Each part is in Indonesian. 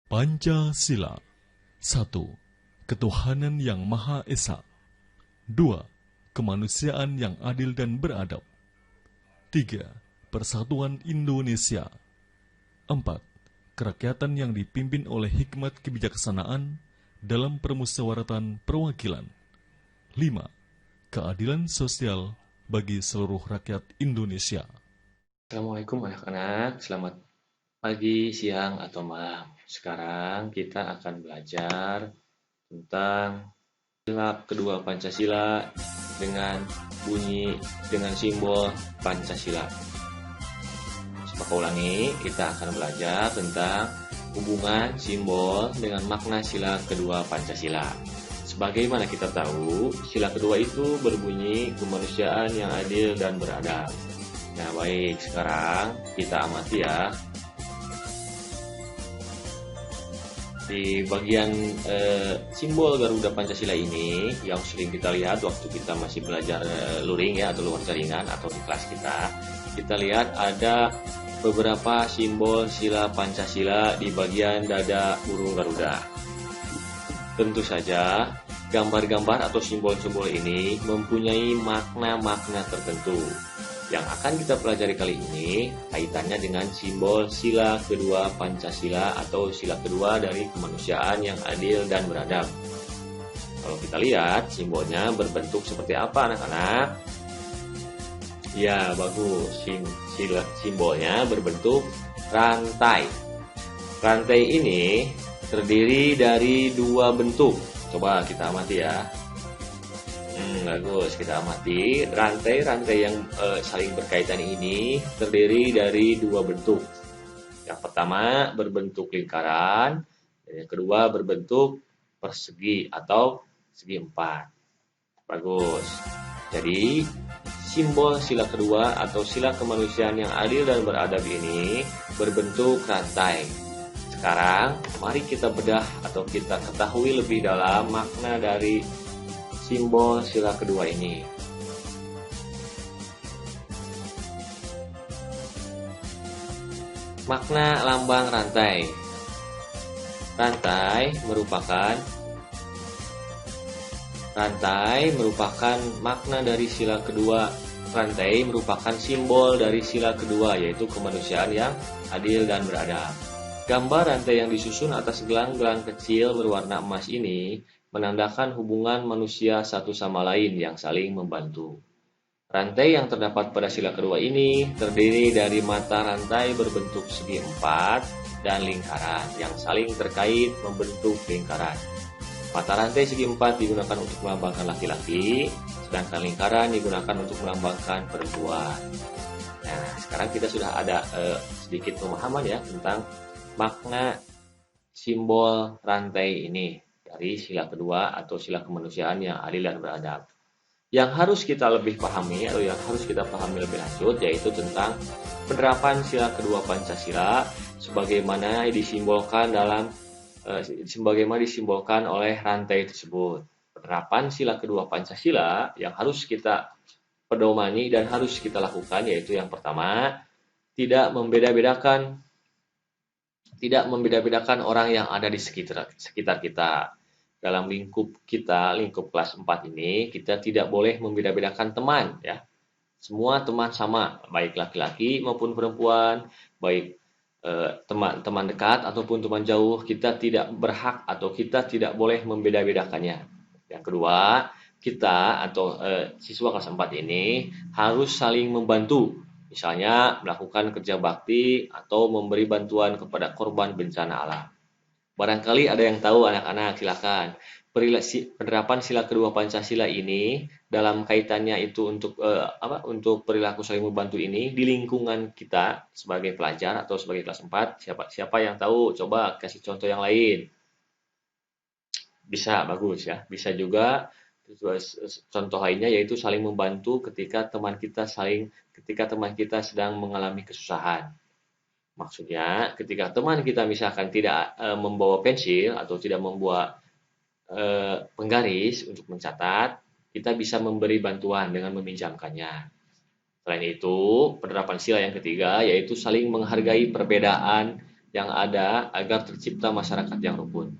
Pancasila. 1. Ketuhanan yang Maha Esa. 2. Kemanusiaan yang adil dan beradab. 3. Persatuan Indonesia. 4. Kerakyatan yang dipimpin oleh hikmat kebijaksanaan dalam permusyawaratan perwakilan. 5. Keadilan sosial bagi seluruh rakyat Indonesia. Assalamualaikum anak-anak, selamat pagi, siang, atau malam. Sekarang kita akan belajar tentang sila kedua Pancasila dengan simbol Pancasila. Coba ulangi, kita akan belajar tentang hubungan simbol dengan makna sila kedua Pancasila. Sebagaimana kita tahu, sila kedua itu berbunyi kemanusiaan yang adil dan beradab. Nah baik, sekarang kita amati ya. Di bagian simbol Garuda Pancasila ini yang sering kita lihat waktu kita masih belajar luring ya, atau luar jaringan atau di kelas kita lihat ada beberapa simbol sila Pancasila di bagian dada burung Garuda. Tentu saja gambar-gambar atau simbol-simbol ini mempunyai makna-makna tertentu. Yang akan kita pelajari kali ini kaitannya dengan simbol sila kedua Pancasila atau sila kedua dari kemanusiaan yang adil dan beradab. Kalau kita lihat simbolnya berbentuk seperti apa anak-anak? Ya bagus, simbolnya berbentuk rantai. Rantai ini terdiri dari dua bentuk. Coba kita amati ya. Bagus, kita amati rantai-rantai yang saling berkaitan ini terdiri dari dua bentuk. Yang pertama berbentuk lingkaran, dan yang kedua berbentuk persegi atau segi empat. Bagus. Jadi simbol sila kedua atau sila kemanusiaan yang adil dan beradab ini berbentuk rantai. Sekarang mari kita bedah atau kita ketahui lebih dalam makna dari simbol sila kedua ini. Makna lambang rantai. Rantai merupakan makna dari sila kedua. Rantai merupakan simbol dari sila kedua, yaitu kemanusiaan yang adil dan beradab. Gambar rantai yang disusun atas gelang-gelang kecil berwarna emas ini menandakan hubungan manusia satu sama lain yang saling membantu. Rantai yang terdapat pada sila kedua ini terdiri dari mata rantai berbentuk segi empat dan lingkaran yang saling terkait membentuk lingkaran. Mata rantai segi empat digunakan untuk melambangkan laki-laki, sedangkan lingkaran digunakan untuk melambangkan perempuan. Nah, sekarang kita sudah ada sedikit pemahaman ya tentang makna simbol rantai ini dari sila kedua atau sila kemanusiaan yang adil dan beradab. Yang harus kita lebih pahami atau yang harus kita pahami lebih lanjut yaitu tentang penerapan sila kedua Pancasila sebagaimana disimbolkan oleh rantai tersebut. Penerapan sila kedua Pancasila yang harus kita pedomani dan harus kita lakukan yaitu yang pertama, tidak membeda-bedakan orang yang ada di sekitar kita. Dalam lingkup kelas 4 ini, kita tidak boleh membeda-bedakan teman ya. Semua teman sama, baik laki-laki maupun perempuan, baik teman dekat ataupun teman jauh, kita tidak berhak atau kita tidak boleh membeda-bedakannya. Yang kedua, kita atau siswa kelas 4 ini harus saling membantu. Misalnya melakukan kerja bakti atau memberi bantuan kepada korban bencana alam. Barangkali ada yang tahu anak-anak, silakan. Penerapan sila kedua Pancasila ini dalam kaitannya itu untuk perilaku saling membantu ini di lingkungan kita sebagai pelajar atau sebagai kelas 4, siapa yang tahu? Coba kasih contoh yang lain. Bisa, bagus ya. Bisa juga contoh lainnya yaitu saling membantu ketika teman kita sedang mengalami kesusahan. Maksudnya ketika teman kita misalkan tidak membawa pensil atau tidak membawa penggaris untuk mencatat, kita bisa memberi bantuan dengan meminjamkannya. Selain itu, penerapan sila yang ketiga yaitu saling menghargai perbedaan yang ada agar tercipta masyarakat yang rukun.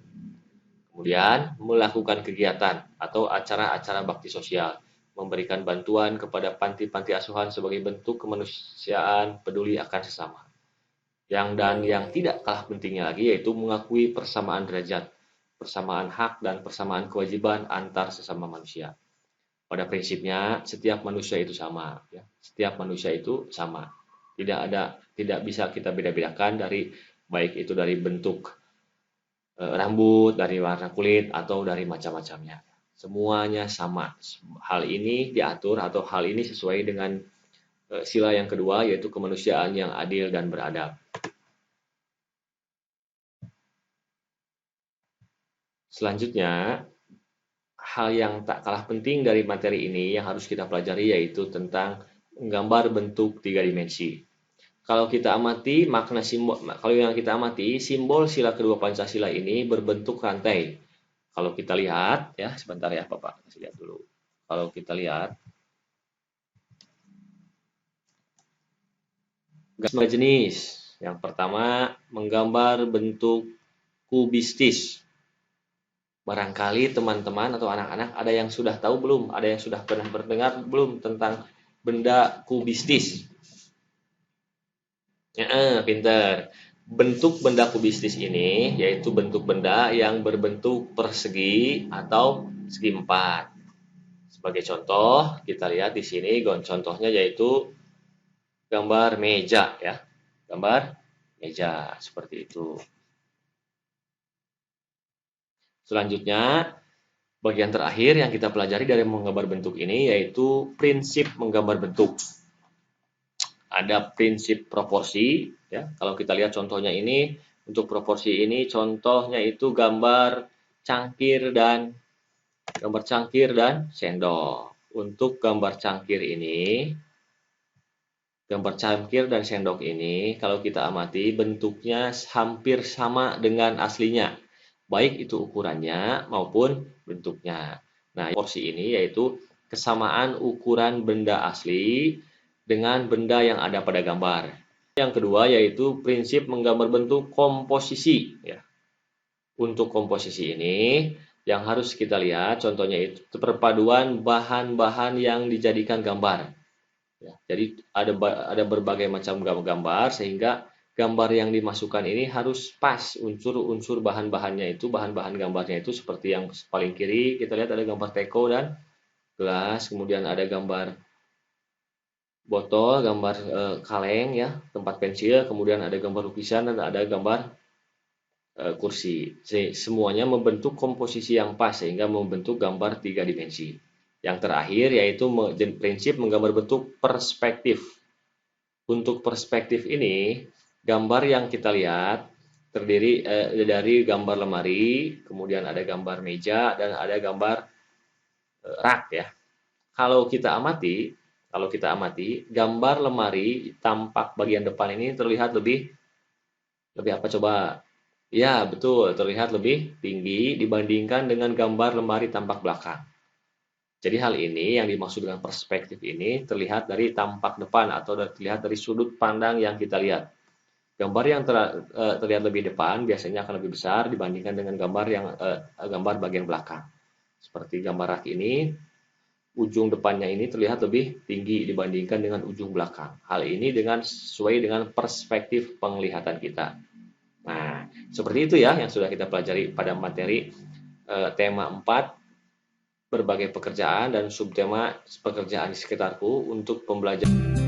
Kemudian, melakukan kegiatan atau acara-acara bakti sosial, memberikan bantuan kepada panti-panti asuhan sebagai bentuk kemanusiaan peduli akan sesama. Yang tidak kalah pentingnya lagi yaitu mengakui persamaan derajat, persamaan hak dan persamaan kewajiban antar sesama manusia. Pada prinsipnya setiap manusia itu sama, ya. Setiap manusia itu sama. Tidak bisa kita beda-bedakan dari baik itu dari bentuk rambut, dari warna kulit atau dari macam-macamnya. Semuanya sama. Hal ini diatur atau hal ini sesuai dengan sila yang kedua yaitu kemanusiaan yang adil dan beradab. Selanjutnya, hal yang tak kalah penting dari materi ini yang harus kita pelajari yaitu tentang menggambar bentuk tiga dimensi. Kalau kita amati makna simbol, kalau yang kita amati simbol sila kedua Pancasila ini berbentuk rantai. Kalau kita lihat, ya sebentar ya Bapak, kasih lihat dulu. Kalau kita lihat, gambar jenis. Yang pertama menggambar bentuk kubistis. Barangkali teman-teman atau anak-anak ada yang sudah tahu belum? Ada yang sudah pernah mendengar belum tentang benda kubistis? Ya, pinter. Bentuk benda kubistis ini yaitu bentuk benda yang berbentuk persegi atau segi empat. Sebagai contoh, kita lihat di sini contohnya yaitu gambar meja ya. Gambar meja seperti itu. Selanjutnya, bagian terakhir yang kita pelajari dari menggambar bentuk ini yaitu prinsip menggambar bentuk. Ada prinsip proporsi ya. Kalau kita lihat contohnya ini, untuk proporsi ini contohnya itu gambar cangkir dan sendok. Untuk gambar cangkir dan sendok ini kalau kita amati bentuknya hampir sama dengan aslinya, baik itu ukurannya maupun bentuknya. Nah, proporsi ini yaitu kesamaan ukuran benda asli dengan benda yang ada pada gambar. Yang kedua yaitu prinsip menggambar bentuk komposisi ya. Untuk komposisi ini yang harus kita lihat contohnya itu perpaduan bahan-bahan yang dijadikan gambar. Ya, jadi ada berbagai macam gambar sehingga gambar yang dimasukkan ini harus pas unsur-unsur bahan-bahannya itu, bahan-bahan gambarnya itu seperti yang paling kiri kita lihat ada gambar teko dan gelas, kemudian ada gambar botol, gambar kaleng ya, tempat pensil, kemudian ada gambar lukisan dan ada gambar kursi. Semuanya membentuk komposisi yang pas sehingga membentuk gambar tiga dimensi. Yang terakhir yaitu prinsip menggambar bentuk perspektif. Untuk perspektif ini, gambar yang kita lihat terdiri dari gambar lemari, kemudian ada gambar meja dan ada gambar rak ya. Kalau kita amati, gambar lemari tampak bagian depan ini terlihat lebih apa coba? Ya, betul, terlihat lebih tinggi dibandingkan dengan gambar lemari tampak belakang. Jadi hal ini yang dimaksud dengan perspektif ini terlihat dari tampak depan atau terlihat dari sudut pandang yang kita lihat. Gambar yang terlihat lebih depan biasanya akan lebih besar dibandingkan dengan gambar bagian belakang. Seperti gambar rak ini, ujung depannya ini terlihat lebih tinggi dibandingkan dengan ujung belakang. Hal ini sesuai dengan perspektif penglihatan kita. Nah, seperti itu ya yang sudah kita pelajari pada materi tema 4 berbagai pekerjaan dan subtema pekerjaan di sekitarku untuk pembelajaran.